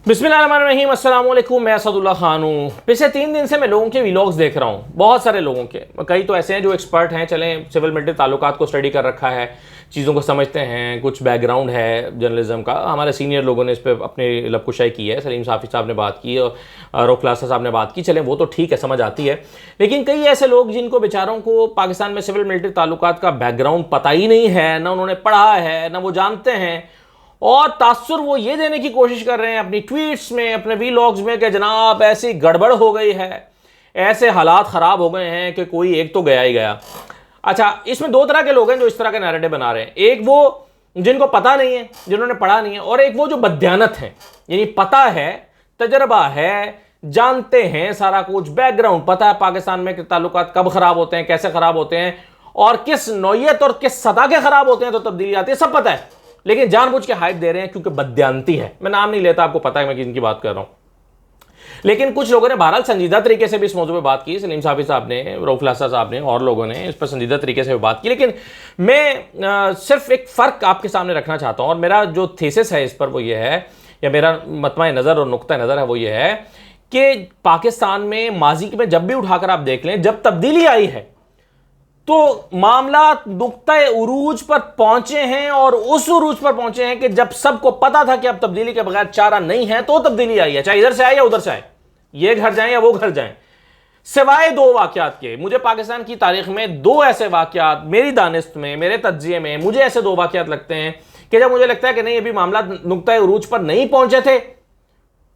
बिस्मिल्लाहिर्रहमानिर्रहीम, अस्सलाम वालेकुम। मैं असदुल्ला खान हूँ। पिछले 3 दिन से मैं लोगों के व्लॉग्स देख रहा हूँ, बहुत सारे लोगों के। कई तो ऐसे हैं जो एक्सपर्ट हैं, चलें सिविल मिलिट्री ताल्लुकात को स्टडी कर रखा है, चीज़ों को समझते हैं, कुछ बैकग्राउंड है जर्नलिज्म का। हमारे सीनियर लोगों ने इस पर अपनी लबकुशाई की है, सलीम साफ़ी साहब ने बात की और रोखलासा साहब ने बात की, चलें वो तो ठीक है, समझ आती है। लेकिन कई ऐसे लोग जिनको बेचारों को पाकिस्तान में सिविल मिलिट्री ताल्लुकात का बैकग्राउंड पता ही नहीं है, ना उन्होंने पढ़ा है, ना वो जानते हैं, और तासुर वो ये देने की कोशिश कर रहे हैं अपनी ट्वीट्स में, अपने वीलॉग्स में कि जनाब ऐसी गड़बड़ हो गई है, ऐसे हालात ख़राब हो गए हैं कि कोई एक तो गया ही गया। अच्छा, इसमें 2 तरह के लोग हैं जो इस तरह के नैरेटिव बना रहे हैं। एक वो जिनको पता नहीं है, जिन्होंने पढ़ा नहीं है, और एक वो जो बदयानत हैं, यानी पता है, तजर्बा है, जानते हैं सारा कुछ, बैकग्राउंड पता है पाकिस्तान में कि ताल्लुकात कब ख़राब होते हैं, कैसे ख़राब होते हैं, और किस नौयत और किस सतह के ख़राब होते हैं तो तब्दीली आती है, सब पता है, लेकिन जानबूझ के हाइप दे रहे हैं क्योंकि बदयांती है। मैं नाम नहीं लेता, आपको पता है मैं किनकी बात कर रहा हूं। लेकिन कुछ लोगों ने बहरहाल संजीदा तरीके से भी इस मौजूद पे बात की, सलीम साफ़ी साहब ने, रोखलासा साहब ने और लोगों ने इस पर संजीदा तरीके से भी बात की। लेकिन मैं सिर्फ एक फ़र्क आपके सामने रखना चाहता हूं, और मेरा जो थीसिस है इस पर वो ये है, या मेरा मतमा नज़र और नुक्ता नज़र है वो ये है कि पाकिस्तान में माजी में जब भी उठाकर आप देख लें, जब तब्दीली आई है तो मामला नुक्ता उरूज पर पहुंचे हैं, और उस उरूज पर पहुंचे हैं कि जब सबको पता था कि अब तब्दीली के बगैर चारा नहीं है तो तब्दीली आई है, चाहे इधर से आए या उधर से आए, ये घर जाएं या वो घर जाएं। सिवाय 2 वाकयात के, मुझे पाकिस्तान की तारीख में 2 ऐसे वाकयात, मेरी दानिस्त में, मेरे तज्जिए में मुझे ऐसे 2 वाकयात लगते हैं कि जब मुझे लगता है कि नहीं, अभी मामला नुक्ता उरूज पर नहीं पहुंचे थे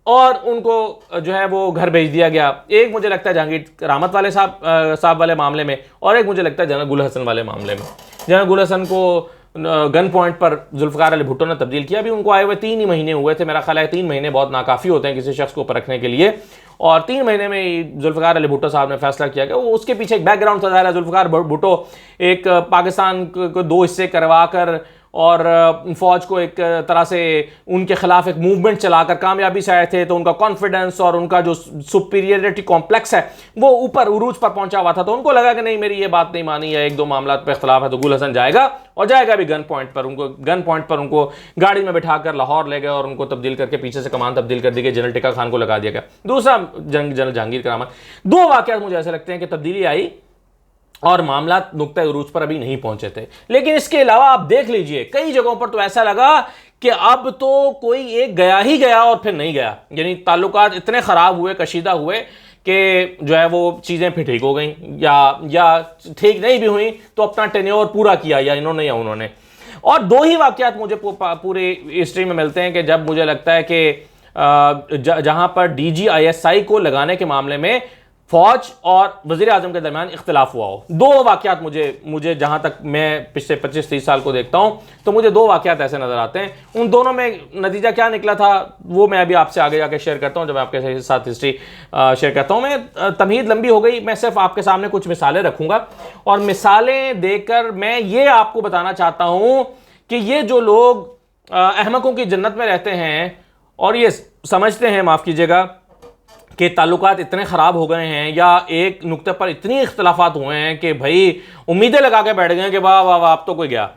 और उनको जो है वो घर भेज दिया गया। एक मुझे लगता है जहांगीर रहमत वाले साहब वाले मामले में, और एक मुझे लगता है जनरल गुल हसन वाले मामले में। जनरल गुल हसन को गन पॉइंट पर जुल्फ़िकार अली भुट्टो ने तब्दील किया। अभी उनको आए हुए 3 ही महीने हुए थे, मेरा ख्याल है 3 महीने बहुत नाकाफ़ी होते हैं किसी शख्स को परखने के लिए, और 3 महीने में जुल्फ़िकार अली भुट्टो साहब ने फैसला किया कि वो, उसके पीछे एक बैकग्राउंड था। ज़ाहिर है जुल्फ़िकार भुट्टो एक पाकिस्तान को 2 हिस्से करवा कर और फ़ौज को एक तरह से उनके खिलाफ एक मूवमेंट चलाकर कामयाबी से आए थे, तो उनका कॉन्फिडेंस और उनका जो सुपीरियरिटी कॉम्प्लेक्स है वो ऊपर उरूज पर पहुंचा हुआ था। तो उनको लगा कि नहीं, मेरी ये बात नहीं मानी है, 1-2 मामला पे इख्तलाफ है, तो गुल हसन जाएगा, और जाएगा भी गन पॉइंट पर। उनको गाड़ी में बिठाकर लाहौर ले गए और उनको तब्दील करके पीछे से कमान तब्दील कर दी गई, जनरल टिक्का खान को लगा दिया गया। दूसरा जनरल जहांगीर करामत। 2 वाक़यात मुझे ऐसे लगते हैं कि तब्दीली आई और मामला नुक्ता उरूज पर अभी नहीं पहुंचे थे। लेकिन इसके अलावा आप देख लीजिए, कई जगहों पर तो ऐसा लगा कि अब तो कोई एक गया ही गया और फिर नहीं गया, यानी ताल्लुकात इतने ख़राब हुए, कशीदा हुए कि जो है वो चीज़ें फिर ठीक हो गई, या ठीक नहीं भी हुई तो अपना टेन्योर पूरा किया, या इन्होंने या उन्होंने। और 2 ही वाक़यात मुझे पूरे हिस्ट्री में मिलते हैं कि जब मुझे लगता है कि जहां पर DGISI को लगाने के मामले में फौज और वज़ीर आज़म के दरमियान इख्तिलाफ हुआ हो। 2 वाक़यात मुझे जहां तक मैं पिछले 25-30 साल को देखता हूं, तो मुझे 2 वाक़यात ऐसे नज़र आते हैं। उन दोनों में नतीजा क्या निकला था वो मैं अभी आपसे आगे जाके शेयर करता हूं, जब आपके साथ हिस्ट्री शेयर करता हूं। मैं तमहीद लंबी हो गई, मैं सिर्फ आपके सामने कुछ मिसालें रखूँगा, और मिसालें देकर मैं ये आपको बताना चाहता हूँ कि ये जो लोग अहमकों की जन्नत में रहते हैं और ये समझते हैं, माफ़ कीजिएगा, कि ताल्लुकात इतने ख़राब हो गए हैं, या एक नुक्ते पर इतनी इख्तलाफात हुए हैं कि भाई उम्मीदें लगा के बैठ गए कि वाह वाह वाह अब तो कोई गया।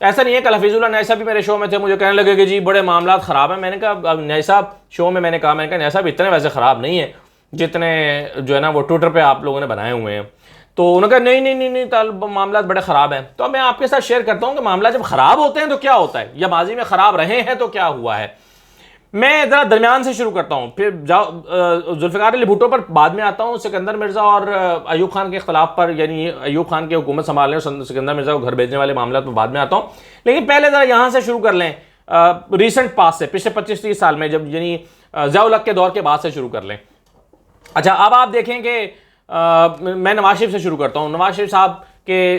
ऐसा नहीं है। कल हफीजुल्लाह नई साहब भी मेरे शो में थे, मुझे कहने लगे कि जी बड़े मामला ख़राब हैं। मैंने कहा नई साहब शो में, मैंने कहा नई साहब इतने वैसे ख़राब नहीं है जितने जो है ना वो ट्विटर पर आप लोगों ने बनाए हुए हैं। तो उन्होंने कहा नहीं मामला बड़े ख़राब हैं। तो अब मैं आपके साथ शेयर करता हूँ कि मामला जब ख़राब होते हैं तो क्या होता है, या माजी में ख़राब रहे हैं तो क्या हुआ है। मैं ज़रा दरमियान से शुरू करता हूँ, फिर जुल्फ़िकार अली भुट्टो पर बाद में आता हूँ। सिकंदर मिर्ज़ा और अयूब खान के खिलाफ पर, यानी अयूब खान की हुकूमत संभालने और सिकंदर मिर्ज़ा को घर भेजने वाले मामला पर बाद में आता हूँ। लेकिन पहले ज़रा यहाँ से शुरू कर लें, रिसेंट पास से, पिछले 25-30 साल में, जब यानी ज़िया-उल-हक़ के दौर के बाद से शुरू कर लें। अच्छा, अब आप देखें कि मैं नवाज शरीफ से शुरू करता हूँ। नवाज शरीफ साहब के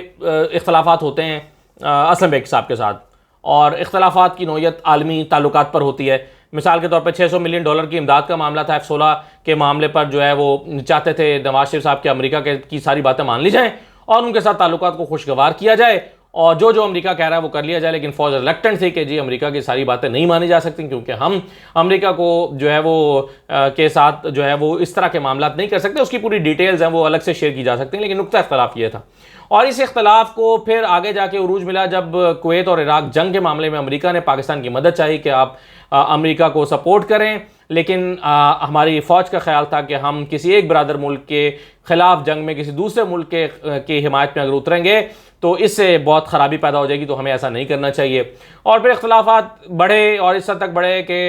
इख्तलाफात होते हैं असलम बेग साहब के साथ, और इख्तलाफात की नौयत आलमी ताल्लुकात पर होती है। मिसाल के तौर पर $600 मिलियन की इमदाद का मामला था, F-16 के मामले पर जो है वो चाहते थे नवाज शरीफ साहब के अमेरिका की सारी बातें मान ली जाएं और उनके साथ ताल्लुकात को खुशगवार किया जाए, और जो अमेरिका कह रहा है वो कर लिया जाए। लेकिन फौज रिलक्टेंट थी कि जी अमेरिका की सारी बातें नहीं मानी जा सकती, क्योंकि हम अमेरिका को जो है वो के साथ जो है वो इस तरह के मामला नहीं कर सकते। उसकी पूरी डिटेल्स हैं वो अलग से शेयर की जा सकती हैं, लेकिन नुक्ता इख्तलाफ ये था। और इस इख्तलाफ को फिर आगे जाके उरूज मिला जब कुवैत और इराक जंग के मामले में अमेरिका ने पाकिस्तान की मदद चाही कि आप अमेरिका को सपोर्ट करें लेकिन हमारी फ़ौज का ख्याल था कि हम किसी एक बरादर मुल्क के ख़िलाफ़ जंग में किसी दूसरे मुल्क की हिमायत में अगर उतरेंगे तो इससे बहुत ख़राबी पैदा हो जाएगी, तो हमें ऐसा नहीं करना चाहिए। और फिर इख्तलाफात बढ़े और इस हद तक बढ़े कि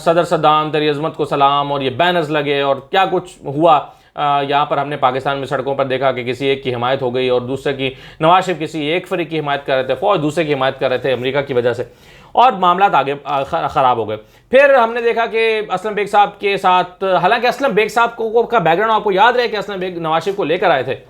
सदर सद्दाम तेरी अज़मत को सलाम और ये बैनर्स लगे और क्या कुछ हुआ। यहाँ पर हमने पाकिस्तान में सड़कों पर देखा कि किसी एक की हिमायत हो गई और दूसरे की, नवाज शरीफ किसी एक फरीक की हिमायत कर रहे थे, फ़ौज दूसरे की हिमायत कर रहे थे अमेरिका की वजह से, और मामला आगे ख़राब हो गए। फिर हमने देखा कि असलम बेग साहब के साथ, हालांकि असलम बेग साहब को का बैकग्राउंड आपको याद रहे कि असलम बेग नवाज शरीफ को लेकर आए थे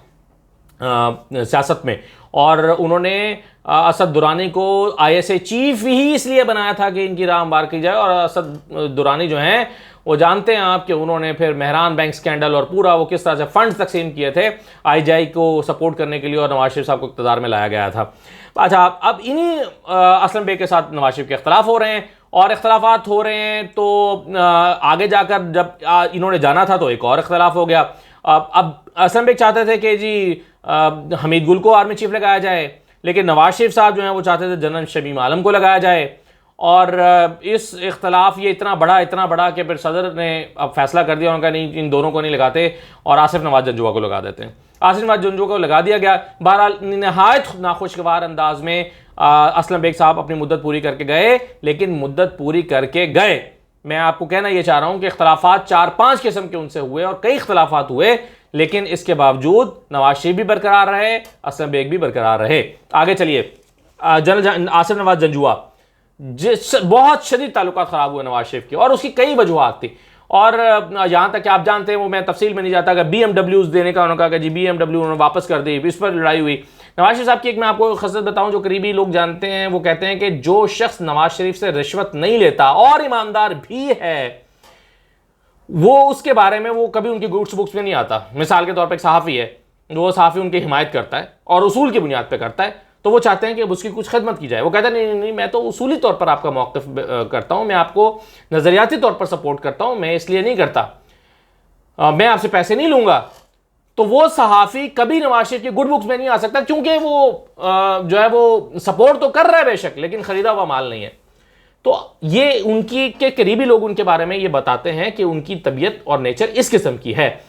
सियासत में, और उन्होंने असद दुरानी को ISA चीफ ही इसलिए बनाया था कि इनकी राह हमवार की जाए। और असद दुरानी जो हैं वो जानते हैं आप कि उन्होंने फिर मेहरान बैंक स्कैंडल और पूरा वो किस तरह से फंड्स तकसीम किए थे IJI को सपोर्ट करने के लिए, और नवाज शरीफ साहब को इक़्तिदार में लाया गया था। अच्छा, अब इन्हीं असलम बेग के साथ नवाज शरीफ के इख्तलाफ हो रहे हैं, और इख्तलाफात हो रहे हैं तो आगे जाकर जब इन्होंने जाना था तो एक और इख्तलाफ हो गया। अब असलम बेग चाहते थे कि जी हमीद गुल को आर्मी चीफ लगाया जाए, लेकिन नवाज शरीफ साहब जो हैं वो चाहते थे जनरल शमीम आलम को लगाया जाए। और इस इख्तलाफ ये इतना बड़ा कि फिर सदर ने अब फैसला कर दिया, उनका नहीं, इन दोनों को नहीं लगाते और आसिफ नवाज जंजुआ को लगा देते हैं। आसिफ नवाज जंजुआ को लगा दिया गया। बहरहाल नहायत नाखुशगवार अंदाज में असलम बेग साहब अपनी मुद्दत पूरी करके गए, लेकिन मुद्दत पूरी करके गए, मैं आपको कहना ये चाह रहा हूँ कि इख्तलाफात 4-5 किस्म के उनसे हुए और कई इख्तलाफात हुए, लेकिन इसके बावजूद नवाज शरीफ भी बरकरार रहे, असलम बेग भी बरकरार रहे। आगे चलिए, जनरल आसिफ नवाज जंजुआ, बहुत शदीद ताल्लुकात ख़राब हुए नवाज शरीफ के, और उसकी कई वजूहात थी। और यहाँ तक कि आप जानते हैं, वो मैं तफसील में नहीं जाता, कि BMWs देने का उन्होंने कहा कि जी BMW उन्होंने वापस कर दी, इस पर लड़ाई हुई। नवाज शरीफ साहब की एक मैं आपको खसलत बताऊं जो करीबी लोग जानते हैं, वो कहते हैं कि जो शख्स नवाज शरीफ से रिश्वत नहीं लेता और ईमानदार भी है, वो उसके बारे में वो कभी उनकी गुड्स बुक्स में नहीं आता। मिसाल के तौर पर एक सहाफ़ी है, वो सहाफ़ी उनकी हिमायत करता है और उसूल की बुनियाद पर करता है, तो वो चाहते हैं कि उसकी कुछ खिदमत की जाए। वो कहता है नहीं नहीं नहीं, मैं तो उसूली तौर पर आपका मौक़िफ़ करता हूँ, मैं आपको नज़रियाती तौर पर सपोर्ट करता हूँ, मैं इसलिए नहीं करता, मैं आपसे पैसे नहीं लूँगा। तो वो सहाफ़ी कभी नवाज शरीफ की गुड बुक्स में नहीं आ सकता, क्योंकि वो जो है वो सपोर्ट तो कर रहा है बेशक, लेकिन ख़रीदा हुआ माल नहीं है। तो ये उनकी के करीबी लोग उनके बारे में ये बताते हैं कि उनकी तबीयत और नेचर इस किस्म की है।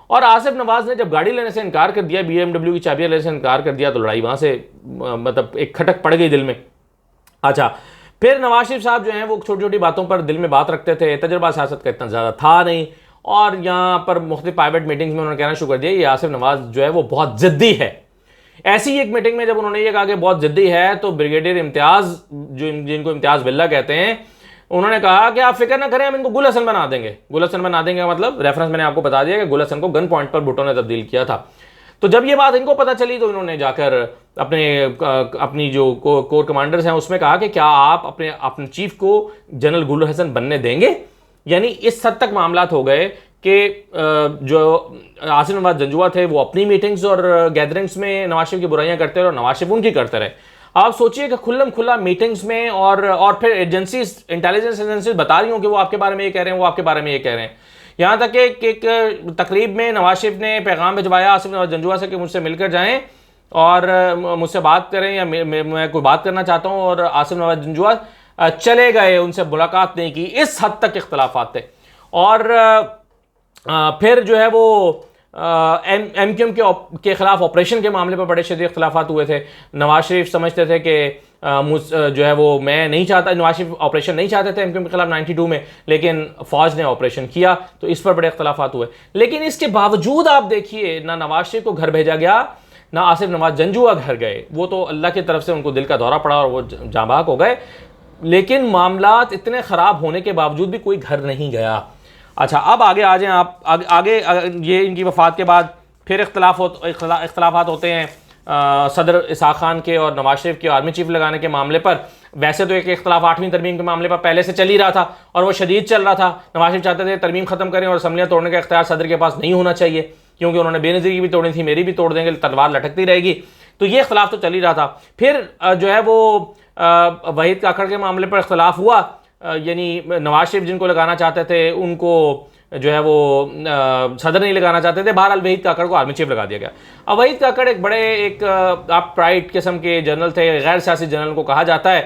और आसिफ नवाज ने जब गाड़ी लेने से इनकार कर दिया, BMW की चाबियाँ लेने से इनकार कर दिया, तो लड़ाई वहाँ से मतलब एक खटक पड़ गई दिल में। अच्छा, फिर नवाज शरीफ साहब जो हैं वो छोटी छोटी बातों पर दिल में बात रखते थे, तजुर्बा सियासत का इतना ज़्यादा था नहीं, और यहाँ पर मुख्तलिफ प्राइवेट मीटिंग्स में उन्होंने कहना शुरू कर दिया ये आसिफ नवाज जो है वो बहुत ज़िद्दी है। ऐसी एक मीटिंग में जब उन्होंने ये कहा कि बहुत ज़िद्दी है, तो ब्रिगेडियर इम्तियाज़, जिनको इम्तियाज़ बिल्ला कहते हैं, उन्होंने कहा कि आप फिक्र ना करें, हम इनको गुल हसन बना देंगे। गुल हसन बना देंगे मतलब रेफरेंस मैंने आपको बता दिया कि गुल हसन को गन पॉइंट पर भुट्टो ने तब्दील किया था। तो जब ये बात इनको पता चली तो इन्होंने जाकर अपनी जो कोर कमांडर्स हैं उसमें कहा कि क्या आप अपने चीफ को जनरल गुल हसन बनने देंगे। यानी इस हद तक मामलात हो गए कि जो आसिफ नवाज जंजुआ थे वो अपनी मीटिंग्स और गैदरिंग्स में नवाज शरीफ की बुराइयां करते रहे और नवाज शरीफ उनकी करते रहे। आप सोचिए कि खुल्लम खुल्ला मीटिंग्स में और फिर एजेंसीज, इंटेलिजेंस एजेंसीज बता रही हूँ कि वो आपके बारे में ये कह रहे हैं, वो आपके बारे में ये कह रहे हैं। यहाँ तक कि एक तकरीब में नवाज शरीफ ने पैगाम भिजवाया आसिफ नवाज जंजुआ से कि मुझसे मिलकर जाएं और मुझसे बात करें, या मैं कोई बात करना चाहता हूँ, और आसिफ नवाज जंजुआ चले गए, उनसे मुलाकात नहीं की। इस हद तक इख्तलाफात थे। और फिर जो है वो MQM के खिलाफ ऑपरेशन के मामले पर बड़े शदीद इख्तलाफात हुए थे। नवाज शरीफ समझते थे कि जो है वो मैं नहीं चाहता, नवाज शरीफ ऑपरेशन नहीं चाहते थे MQM के खिलाफ 92 में, लेकिन फ़ौज ने ऑपरेशन किया, तो इस पर बड़े इख्तलाफात हुए। लेकिन इसके बावजूद आप देखिए, ना नवाज शरीफ को घर भेजा गया, ना आसिफ नवाज जंजुआ घर गए। वो तो अल्लाह की तरफ से उनको दिल का दौरा पड़ा और वो जाँ बहक हो गए, लेकिन मामलात इतने ख़राब होने के बावजूद भी कोई घर नहीं गया। अच्छा, अब आगे आ जाएं आप। आगे ये इनकी वफ़ात के बाद फिर इख्तलाफात होते हैं सदर इसाक खान के और नवाज शरीफ के आर्मी चीफ लगाने के मामले पर। वैसे तो एक इख्तलाफ 8वीं तरमीम के मामले पर पहले से चल ही रहा था और वो शदीद चल रहा था। नवाज शरीफ चाहते थे तरमीम ख़त्म करें और असम्बलियाँ तोड़ने का इख्तियार सदर के पास नहीं होना चाहिए, क्योंकि उन्होंने बेनज़ीर की भी तोड़ी थी, मेरी भी तोड़ देंगे, तलवार लटकती रहेगी। तो ये इख्तलाफ तो चल ही रहा था। फिर जो है वो वहीद काकड़ के मामले पर इख्तलाफ हुआ, यानी नवाज शरीफ जिनको लगाना चाहते थे उनको जो है वो सदर नहीं लगाना चाहते थे। बहरहाल वहीद काकड़ को आर्मी चीफ लगा दिया गया। अब वहीद काकड़ एक बड़े आप प्राइड किस्म के जनरल थे, गैर सियासी जनरल को कहा जाता है,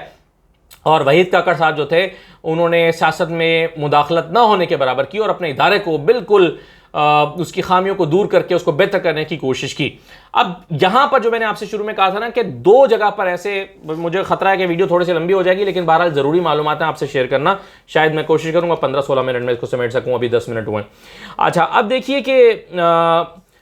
और वहीद काकड़ साहब जो थे उन्होंने सियासत में मुदाखलत न होने के बराबर की और अपने इदारे को बिल्कुल उसकी खामियों को दूर करके उसको बेहतर करने की कोशिश की। अब यहां पर जो मैंने आपसे शुरू में कहा था ना कि दो जगह पर ऐसे, मुझे खतरा है कि वीडियो थोड़ी सी लंबी हो जाएगी, लेकिन बहरहाल जरूरी मालूमात है आपसे शेयर करना, शायद मैं कोशिश करूंगा 15-16 मिनट में इसको समेट सकूं, अभी 10 मिनट हुए। अच्छा, अब देखिए कि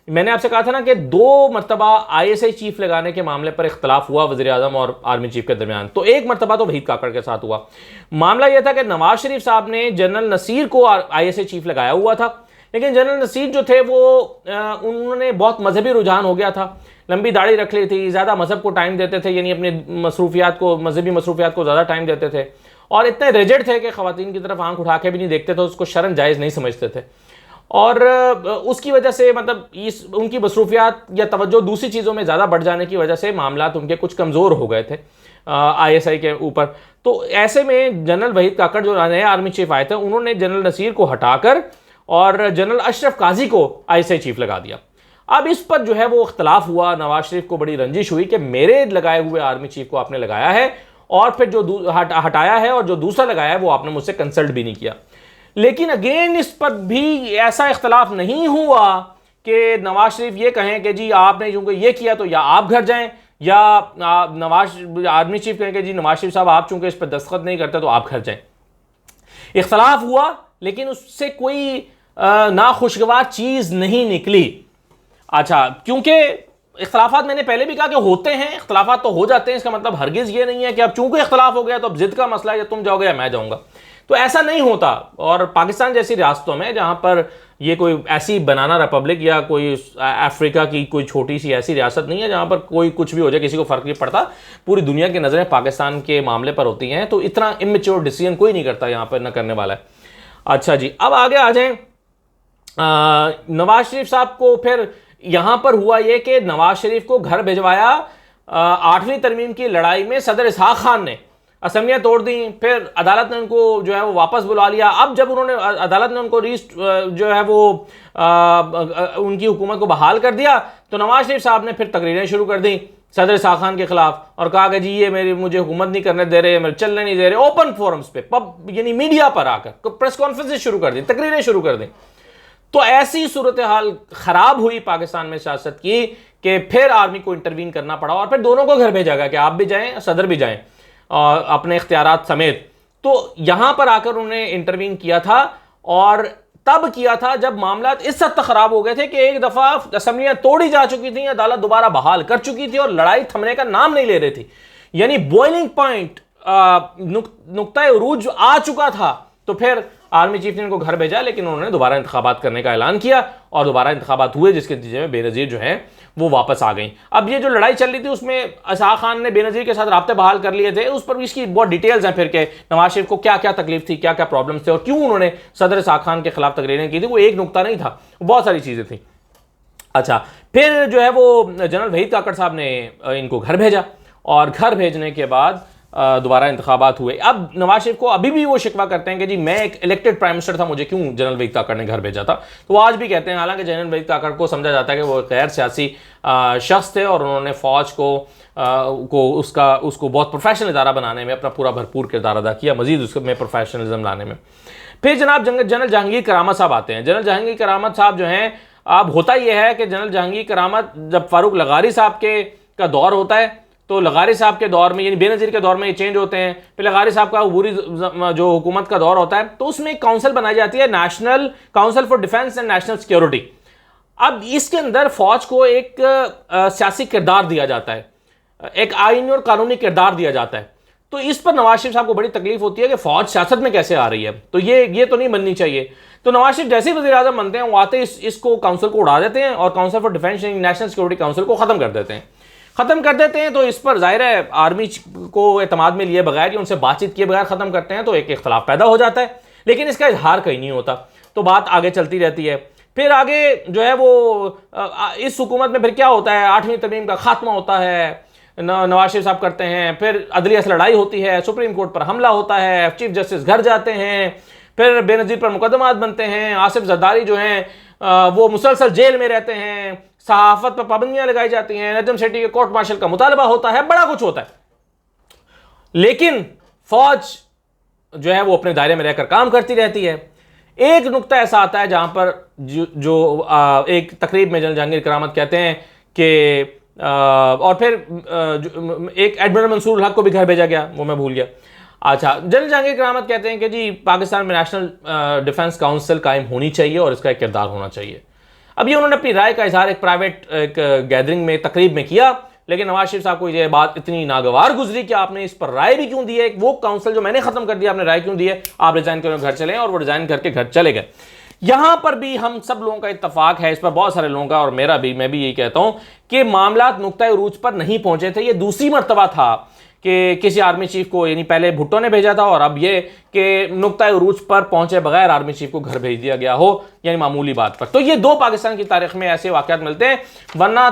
मैंने आपसे कहा था ना कि 2 मरतबा ISI चीफ लगाने के मामले पर इख्तलाफ हुआ वज़ीर आज़म और आर्मी चीफ के दरमियान। तो एक मरतबा तो वहीद काकड़ के साथ हुआ। मामला यह था कि नवाज शरीफ साहब ने जनरल नसीर को ISI चीफ लगाया हुआ था, लेकिन जनरल नसीर जो थे वो उन्होंने बहुत मजहबी रुझान हो गया था, लंबी दाढ़ी रख ली थी, ज़्यादा मजहब को टाइम देते थे, यानी अपनी मसरूफियात को, मजहबी मसरूफियात को ज़्यादा टाइम देते थे, और इतने रिजिड थे कि ख़वातीन की तरफ आंख उठा के भी नहीं देखते थे, उसको शर्म जायज़ नहीं समझते थे। और उसकी वजह से मतलब उनकी मसरूफियात या तवज्जो दूसरी चीज़ों में ज़्यादा बढ़ जाने की वजह से मामलात उनके कुछ कमज़ोर हो गए थे ISI के ऊपर। तो ऐसे में जनरल वहीद काकड़ जो नए आर्मी चीफ आए थे, उन्होंने जनरल नसीर को हटाकर और जनरल अशरफ काजी को ISI चीफ लगा दिया। अब इस पर जो है वो इख्तलाफ हुआ, नवाज शरीफ को बड़ी रंजिश हुई कि मेरे लगाए हुए आर्मी चीफ को आपने लगाया है और फिर जो हटाया है और जो दूसरा लगाया है वो आपने मुझसे कंसल्ट भी नहीं किया। लेकिन अगेन इस पर भी ऐसा इख्तलाफ नहीं हुआ कि नवाज शरीफ ये कहें कि जी आपने चूंकि ये किया तो या आप घर जाएं, या नवाज आर्मी चीफ कहें कि जी नवाज शरीफ साहब आप चूंकि इस पर दस्तखत नहीं करते तो आप घर जाएं। इख्तलाफ हुआ, लेकिन उससे कोई नाखुशगवार चीज नहीं निकली। अच्छा, क्योंकि इख्तलाफात मैंने पहले भी कहा कि होते हैं, इख्तलाफात तो हो जाते हैं, इसका मतलब हरगिज ये नहीं है कि अब चूंकि इख्तलाफ हो गया तो अब जिद का मसला है, या तुम जाओगे या मैं जाऊंगा, तो ऐसा नहीं होता। और पाकिस्तान जैसी रियासतों में जहां पर ये कोई ऐसी बनाना रिपब्लिक या कोई अफ्रीका की कोई छोटी सी ऐसी रियासत नहीं है जहां पर कोई कुछ भी हो जाए किसी को फर्क नहीं पड़ता, पूरी दुनिया की नजरें पाकिस्तान के मामले पर होती हैं, तो इतना इमेच्योर डिसीजन कोई नहीं करता यहां पर, न करने वाला है। अच्छा जी, अब आगे आ जाएं। नवाज शरीफ साहब को फिर यहां पर हुआ यह कि नवाज शरीफ को घर भिजवाया 8वीं तरमीम की लड़ाई में सदर इसहाक खान ने, असम्बलियां तोड़ दी, फिर अदालत ने उनको जो है वो वापस बुला लिया। अब जब उन्होंने अदालत ने उनको जो है वो उनकी हुकूमत को बहाल कर दिया, तो नवाज शरीफ साहब ने फिर तकरीरें शुरू कर दी सदर इसहाक खान के खिलाफ और कहा कि जी ये मुझे हुकूमत नहीं करने दे रहे, मेरे चलने नहीं दे रहे, ओपन फोरम्स पे, यानी मीडिया पर आकर प्रेस कॉन्फ्रेंस शुरू कर दी, तकरीरें शुरू कर दी। तो ऐसी सूरत हाल खराब हुई पाकिस्तान में सियासत की कि फिर आर्मी को इंटरवीन करना पड़ा और फिर दोनों को घर भेजा गया कि आप भी जाएं, सदर भी जाएं अपने इख्तियारात समेत। तो यहां पर आकर उन्होंने इंटरवीन किया था, और तब किया था जब मामला इस हद तक खराब हो गए थे कि एक दफा असम्बलियां तोड़ी जा चुकी थी, अदालत दोबारा बहाल कर चुकी थी और लड़ाई थमने का नाम नहीं ले रही थी, यानी बॉइलिंग पॉइंट, नुक्ता उरूज आ चुका था। तो फिर आर्मी चीफ ने इनको घर भेजा, लेकिन उन्होंने दोबारा इंतखाबात करने का ऐलान किया और दोबारा इंतखाबात हुए, जिसके नतीजे में बेनज़ीर जो है वो वापस आ गई। अब ये जो लड़ाई चल रही थी उसमें इसहाक खान ने बेनज़ीर के साथ राब्ते बहाल कर लिए थे, उस पर भी इसकी बहुत डिटेल्स हैं फिर के नवाज शरीफ को क्या क्या तकलीफ थी, क्या क्या प्रॉब्लम्स थे और क्यों उन्होंने सदर इसहाक खान के खिलाफ तकरीरें की थी। वो एक नुकता नहीं था, बहुत सारी चीज़ें थी। अच्छा, फिर जो है वो जनरल वहीद काकड़ साहब ने इनको घर भेजा और घर भेजने के बाद दोबारा इंतखाबात हुए। अब नवाज शरीफ को अभी भी वो शिकवा करते हैं कि जी मैं एक इलेक्टेड प्राइम मिनिस्टर था, मुझे क्यों जनरल वहीद काकड़ ने घर भेजा था। तो वो आज भी कहते हैं, हालांकि जनरल वहीद काकड़ को समझा जाता है कि वो गैर सियासी शख्स थे और उन्होंने फौज को उसको बहुत प्रोफेशनल इदारा बनाने में अपना पूरा भरपूर किरदार अदा किया, मजीद उसमें प्रोफेशनलिज्म लाने में। फिर जनाब जनरल जहांगीर करामत साहब आते हैं। जनरल जहांगीर करामत साहब जो हैं, अब होता यह है कि जनरल जहांगीर करामत जब फारूक लगारी साहब का दौर होता है, तो लगारी साहब के दौर में, यानी बेनज़ीर के दौर में ये चेंज होते हैं, फिर लगारी साहब का अबूरी जो हुकूमत का दौर होता है, तो उसमें एक काउंसिल बनाई जाती है, national council for defence and national security. अब इसके अंदर फौज को एक सियासी किरदार दिया जाता है, एक आईनी और कानूनी किरदार दिया जाता है। तो इस पर नवाज शरीफ साहब को बड़ी तकलीफ होती है कि फौज सियासत में कैसे आ रही है, तो ये तो नहीं बननी चाहिए। तो नवाज शरीफ जैसे ही वज़ीर आज़म बनते हैं, वो आते इसको काउंसिल को उड़ा देते हैं और council for defence and national security council को ख़त्म कर देते हैं। तो इस पर जाहिर है आर्मी को एतमाद में लिए बगैर, उनसे बातचीत किए बगैर ख़त्म करते हैं, तो एक इख्तलाफ पैदा हो जाता है, लेकिन इसका इजहार कहीं नहीं होता, तो बात आगे चलती रहती है। फिर आगे जो है वो इस हुकूमत में फिर क्या होता है, 8वीं तरमीम का खात्मा होता है, नवाज शरीफ साहब करते हैं, फिर अदलिया से लड़ाई होती है, सुप्रीम कोर्ट पर हमला होता है, चीफ जस्टिस घर जाते हैं, फिर बेनज़ीर पर मुकदमात बनते हैं, आसिफ जरदारी जो हैं वो मुसलसल जेल में रहते हैं, सहाफत पर पाबंदियां लगाई जाती हैं, नजम सेठी के कोर्ट मार्शल का मुतालबा होता है, बड़ा कुछ होता है। लेकिन फौज जो है वो अपने दायरे में रहकर काम करती रहती है। एक नुक्ता ऐसा आता है जहां पर एक तकरीब में जनरल जहांगीर करामत कहते हैं कि और फिर एक एडमिरल मंसूर हक को भी घर भेजा गया, वो मैं भूल गया। अच्छा, जनरल जहांगीर करामत कहते हैं कि जी पाकिस्तान में नेशनल डिफेंस काउंसिल कायम होनी चाहिए और इसका एक किरदार होना चाहिए। अब ये उन्होंने अपनी राय का इजहार एक प्राइवेट गैदरिंग में, तकरीब में किया, लेकिन नवाज शरीफ साहब को ये बात इतनी नागवार गुजरी कि आपने इस पर राय भी क्यों दी है, वो काउंसिल जो मैंने खत्म कर दिया आपने राय क्यों दी है, आप रिजाइन करके घर चले, और वो रिजाइन करके घर चले गए। यहां पर भी हम सब लोगों का इत्तफाक है, इस पर बहुत सारे लोगों का और मेरा भी, मैं भी यही कहता हूं कि मामला नुक्ता उरूज पर नहीं पहुंचे थे। ये दूसरी मर्तबा था कि किसी आर्मी चीफ को, यानी पहले भुट्टो ने भेजा था और अब ये कि नुक्ता उरूज पर पहुंचे बगैर आर्मी चीफ को घर भेज दिया गया हो, यानी मामूली बात पर। तो ये दो पाकिस्तान की तारीख में ऐसे वाकयात मिलते हैं, वरना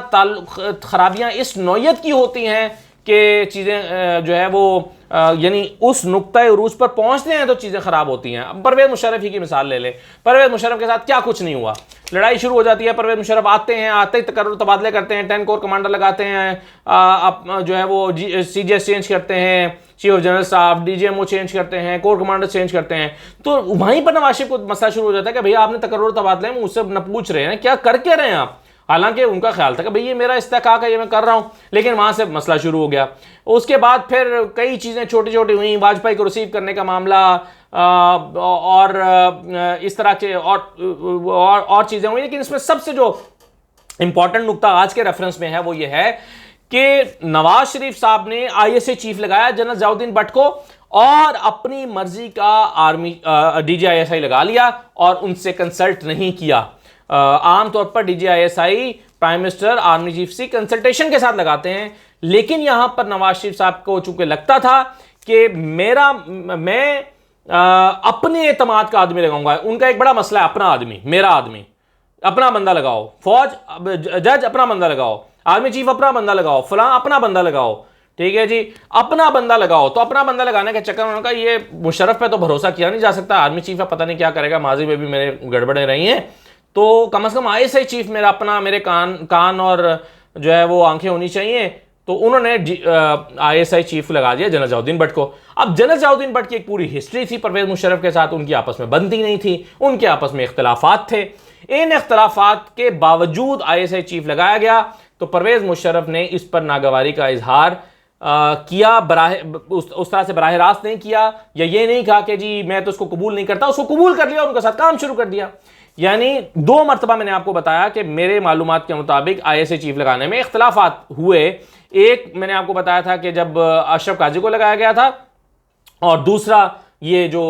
खराबियां इस नौयत की होती हैं कि चीज़ें जो है वो यानी उस नुक्ता उरूज पर पहुंचते हैं तो चीज़ें ख़राब होती हैं। अब परवेज़ मुशर्रफ ही की मिसाल ले लें, परवेज़ मुशर्रफ के साथ क्या कुछ नहीं हुआ, लड़ाई शुरू हो जाती है, परवेज़ मुशर्रफ आते ही तकर्रुर तबादले करते हैं, 10 कोर कमांडर लगाते हैं, जो है वो CGS चेंज करते हैं, chief of general staff, DGMO change करते हैं, कोर कमांडर चेंज करते हैं। तो वहीं पर नवाज शरीफ को मसला शुरू हो जाता है कि भैया आपने तकर्रुर तबादले में मुझसे न पूछ रहे हैं, क्या कर के रहे हैं आप। हालांकि उनका ख्याल था कि भाई ये मेरा इस्तेहकाक है, ये मैं कर रहा हूं, लेकिन वहां से मसला शुरू हो गया। उसके बाद फिर कई चीज़ें छोटी छोटी हुई, वाजपेयी को रिसीव करने का मामला और इस तरह के और चीज़ें हुई। लेकिन इसमें सबसे जो इंपॉर्टेंट नुकता आज के रेफरेंस में है वो ये है कि नवाज शरीफ साहब ने ISA चीफ लगाया जनरल जयाउद्दीन भट्ट को, और अपनी मर्जी का आर्मी DGISI लगा लिया और उनसे कंसल्ट नहीं किया। आमतौर पर DGISI prime minister army chief से कंसल्टेशन के साथ लगाते हैं, लेकिन यहां पर नवाज शरीफ साहब को चूंकि लगता था कि मैं अपने एतमाद का आदमी लगाऊंगा। उनका एक बड़ा मसला है अपना आदमी, मेरा आदमी, अपना बंदा लगाओ, फौज जज अपना बंदा लगाओ, आर्मी चीफ अपना बंदा लगाओ, फलां अपना बंदा लगाओ, ठीक है जी, अपना बंदा लगाओ। तो अपना बंदा लगाने के चक्कर में उन्होंने कहा ये मुशर्रफ पे तो भरोसा किया नहीं जा सकता, आर्मी चीफ है पता नहीं क्या करेगा, माजी में भी मेरे गड़बड़े रही हैं, तो कम से कम ISI चीफ मेरा अपना, मेरे कान और जो है वो आंखें होनी चाहिए। तो उन्होंने ISI चीफ लगा दिया जनरल जयाउद्दीन भट्ट को। अब जनरल जयाउद्दीन भट्ट की एक पूरी हिस्ट्री थी परवेज मुशर्रफ के साथ, उनकी आपस में बनती नहीं थी, उनके आपस में इख्तलाफात थे। इन इख्तलाफात के बावजूद ISI चीफ लगाया गया, तो परवेज मुशर्रफ ने इस पर नागवारी का इजहार किया, उस तरह से बराह रास्त नहीं किया, या ये नहीं कहा कि जी मैं तो उसको कबूल नहीं करता, उसको कबूल कर लिया और उनके साथ काम शुरू कर दिया। यानी 2 मरतबा मैंने आपको बताया कि मेरे मालूमात के मुताबिक ISI चीफ लगाने में इख्तलाफात हुए। एक मैंने आपको बताया था कि जब अशरफ काजी को लगाया गया था, और दूसरा ये जो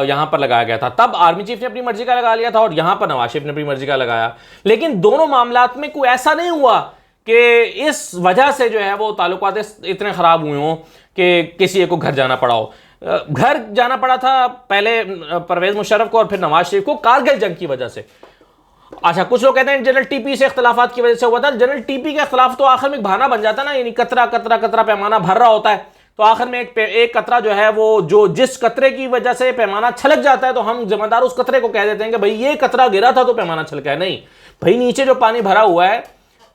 यहां पर लगाया गया था, तब आर्मी चीफ ने अपनी मर्जी का लगा लिया था और यहां पर नवाज शरीफ ने अपनी मर्जी का लगाया। लेकिन दोनों मामलात में कोई ऐसा नहीं हुआ कि इस वजह से जो है वो ताल्लुकात इतने खराब हुए हों कि किसी एक को घर जाना पड़ा हो। घर जाना पड़ा था पहले परवेज मुशर्रफ को और फिर नवाज शरीफ को कारगिल जंग की वजह से। अच्छा, कुछ लोग कहते हैं जनरल TP से इख्तलाफात की वजह से हुआ था। जनरल TP का इख्तलाफ तो आखिर में एक बहाना बन जाता है ना, यानी कतरा कतरा कतरा पैमाना भर रहा होता है, तो आखिर में एक कतरा जो है वो जिस कतरे की वजह से पैमाना छलक जाता है, तो हम जिम्मेदार उस कतरे को कह देते हैं कि भाई ये कतरा गिरा था तो पैमाना छलका है। नहीं भाई, नीचे जो पानी भरा हुआ है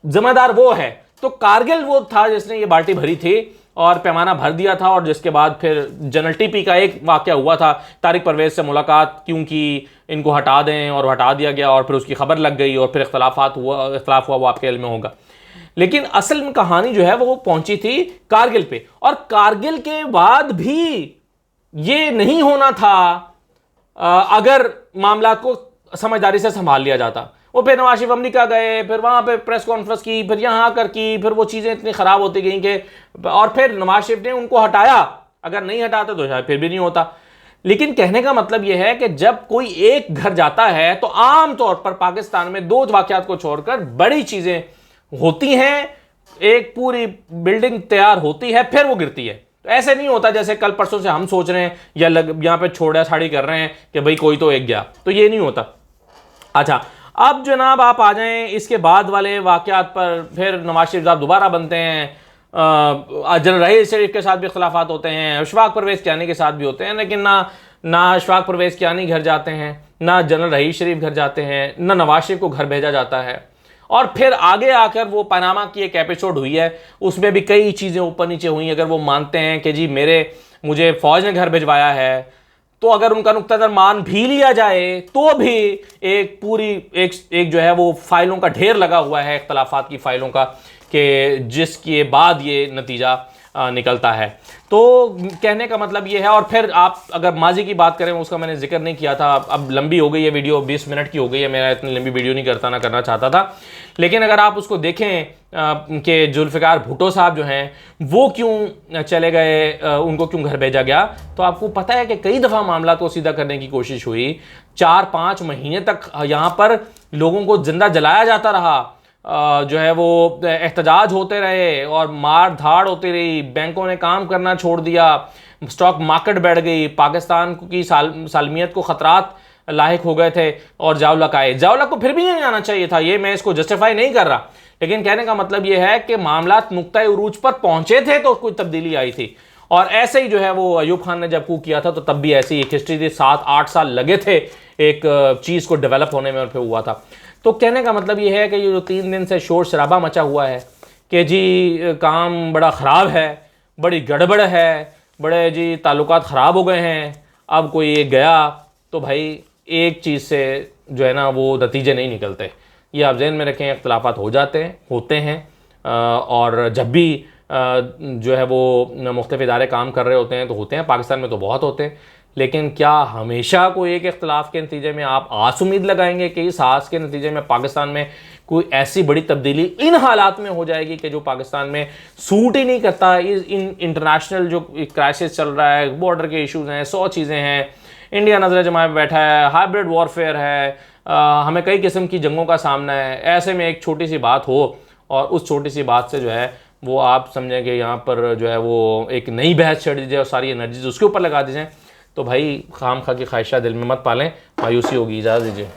जिम्मेदार वो है। तो कारगिल वो था जिसने ये बाल्टी भरी थी और पैमाना भर दिया था, और जिसके बाद फिर जनरल TP का एक वाकया हुआ था, तारिक परवेज से मुलाकात क्योंकि इनको हटा दें, और हटा दिया गया और फिर उसकी खबर लग गई और फिर इख्तलाफ हुआ, वो आपके इल्म में होगा। लेकिन असल में कहानी जो है वो पहुंची थी कारगिल पे, और कारगिल के बाद भी ये नहीं होना था अगर मामला को समझदारी से संभाल लिया जाता। वो फिर नवाज शरीफ अमेरिका गए, फिर वहाँ पे प्रेस कॉन्फ्रेंस की, फिर यहाँ आकर की, फिर वो चीज़ें इतनी ख़राब होती गई कि और फिर नवाज शरीफ ने उनको हटाया। अगर नहीं हटाते तो शायद फिर भी नहीं होता। लेकिन कहने का मतलब यह है कि जब कोई एक घर जाता है तो आम तौर पर पाकिस्तान में 2 वाक़यात को छोड़कर बड़ी चीज़ें होती हैं। एक पूरी बिल्डिंग तैयार होती है, फिर वो गिरती है। तो ऐसे नहीं होता जैसे कल परसों से हम सोच रहे हैं या यहाँ पे छोड़ा छाड़ी कर रहे हैं कि भाई कोई तो एक गया, तो ये नहीं होता। अच्छा, अब जनाब आप आ जाएं इसके बाद वाले वाक़यात पर। फिर नवाज शरीफ साहब दोबारा बनते हैं, जनरल रहीस शरीफ के साथ भी इख्तलाफात होते हैं, अशफाक परवेज़ कियानी के साथ भी होते हैं, लेकिन ना अशफाक परवेज़ कियानी घर जाते हैं, ना जनरल रहीस शरीफ घर जाते हैं, ना नवाज शरीफ को घर भेजा जाता है। और फिर आगे आकर वो पनामा की एक एपिसोड हुई है, उसमें भी कई चीज़ें ऊपर नीचे हुई। अगर वो मानते हैं कि जी मेरे मुझे फ़ौज ने घर भिजवाया है, तो अगर उनका नुक्ता नज़र मान भी लिया जाए तो भी एक पूरी एक जो है वो फाइलों का ढेर लगा हुआ है, इख्तलाफात की फाइलों का, कि जिसके बाद ये नतीजा निकलता है। तो कहने का मतलब ये है। और फिर आप अगर माजी की बात करें, उसका मैंने जिक्र नहीं किया था, अब लंबी हो गई है वीडियो, 20 मिनट की हो गई है, मेरा इतनी लंबी वीडियो नहीं करना चाहता था। लेकिन अगर आप उसको देखें कि जुल्फ़िकार भुट्टो साहब जो हैं वो क्यों चले गए, उनको क्यों घर भेजा गया, तो आपको पता है कि कई दफ़ा मामला को सीधा करने की कोशिश हुई। 4-5 महीने तक यहाँ पर लोगों को जिंदा जलाया जाता रहा, जो है वो एहतजाज होते रहे और मार धाड़ होती रही, बैंकों ने काम करना छोड़ दिया, स्टॉक मार्केट बैठ गई, पाकिस्तान की सालमियत को ख़तरात लाहिक हो गए थे और जावलक आए। जावलक को फिर भी नहीं आना चाहिए था, ये मैं इसको जस्टिफाई नहीं कर रहा, लेकिन कहने का मतलब ये है कि मामला नुक्ता उरूज पर पहुंचे थे तो कोई तब्दीली आई थी। और ऐसे ही जो है वो अयूब खान ने जब कूक किया था तो तब भी ऐसी एक हिस्ट्री थी, 7-8 साल लगे थे एक चीज़ को डेवलप होने में और फिर हुआ था। तो कहने का मतलब ये है कि ये जो 3 दिन से शोर शराबा मचा हुआ है कि जी काम बड़ा ख़राब है, बड़ी गड़बड़ है, बड़े जी ताल्लुकात ख़राब हो गए हैं, अब कोई एक गया, तो भाई एक चीज़ से जो है ना वो नतीजे नहीं निकलते। ये आप जहन में रखें, इख्तलाफात हो जाते हैं, होते हैं, और जब भी जो है वो मुख्तलिफ इदारे काम कर रहे होते हैं तो होते हैं, पाकिस्तान में तो बहुत होते हैं। लेकिन क्या हमेशा कोई एक इख्तलाफ के नतीजे में आप आस उम्मीद लगाएंगे कि इस आस के नतीजे में पाकिस्तान में कोई ऐसी बड़ी तब्दीली इन हालात में हो जाएगी कि जो पाकिस्तान में सूट ही नहीं करता? इन इंटरनेशनल जो क्राइसिस चल रहा है, बॉर्डर के इश्यूज़ हैं, 100 चीज़ें हैं, इंडिया नजर जमाए बैठा है, हाइब्रिड वॉरफेयर है, हमें कई किस्म की जंगों का सामना है। ऐसे में एक छोटी सी बात हो और उस छोटी सी बात से जो है वो आप समझें कि यहाँ पर जो है वो एक नई बहस छेड़ दीजिए और सारी एनर्जीज उसके ऊपर लगा दीजिए, तो भाई खाम खा की ख्वाहिशा दिल में मत पालें, मायूसी होगी। इजाज़त दीजिए।